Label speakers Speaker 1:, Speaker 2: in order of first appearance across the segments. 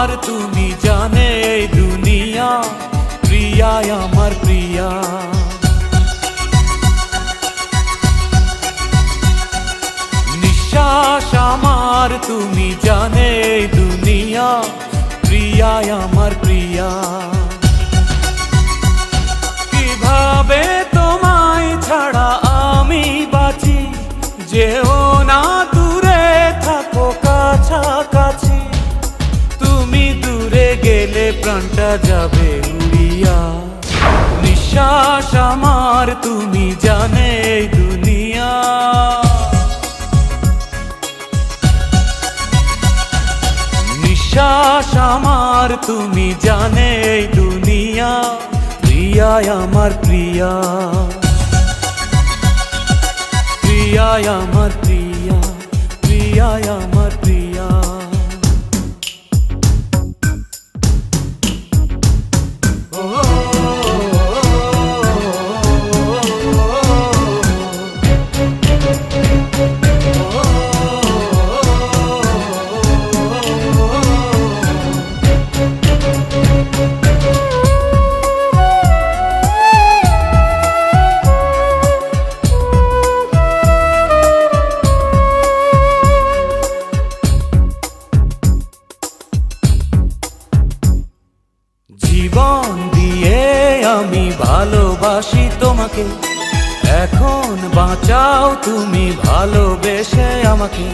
Speaker 1: আমার তুমি জানে এই দুনিয়া, প্রিয়া আমার প্রিয়া। নিঃশ্বাস আমার তুমি জানে এই দুনিয়া, প্রিয়া আমার প্রিয়া। কিভাবে তোমায় ছাড়া আমি বাঁচি, যেও না দূরে থাকো কাছাকাছি। তুমি দূরে গেলে প্রাণটা যাবে উড়িয়া। নিঃশ্বাস আমার তুমি জানে এই দুনিয়া। নিঃশ্বাস আমার তুমি জানে এই দুনিয়া, প্রিয়া আমার প্রিয়া। প্রিয়া আমার প্রিয়া, প্রিয়া আমার প্রিয়া। জীবন দিয়ে আমি ভালোবাসি তোমাকে, এখন বাঁচাও তুমি ভালোবেসে আমাকে।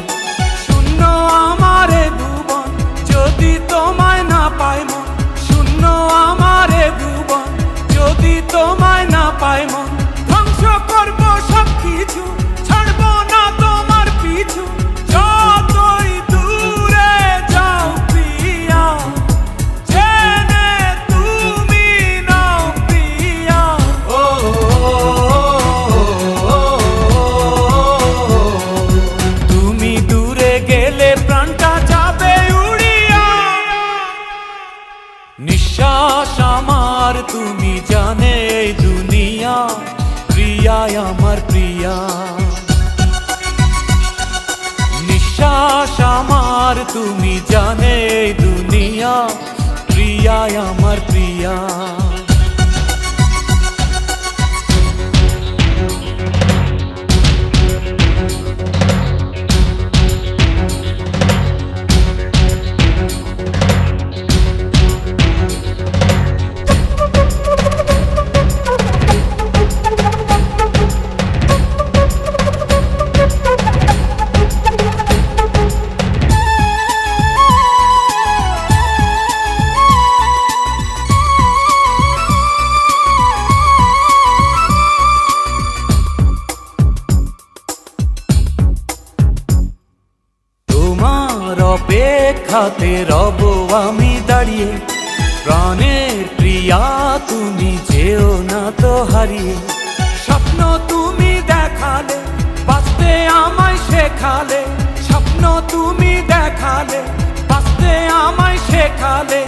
Speaker 1: শূন্য আমারে ভুবন যদি তোমায় না পাই মন, শূন্য আমারে ভুবন যদি তোমায় না পাই মন। ধ্বংস করব সব কিছু, ছাড়বো না তোমার পিছু, যতই দূরে যাও প্রিয়া। নিঃশ্বাস আমার তুমি জানে এই দুনিয়া, প্রিয়া আমার প্রিয়া। নিঃশ্বাস আমার তুমি জানে এই দুনিয়া, প্রিয়া আমার প্রিয়া। অপেক্ষাতে রব আমি দাঁড়িয়ে, প্রাণের প্রিয়া তুমি যেও না তো হারিয়ে। স্বপ্ন তুমি দেখালে, বাঁচতে আমায় শেখালে। স্বপ্ন তুমি দেখালে, বাঁচতে আমায় শেখালে।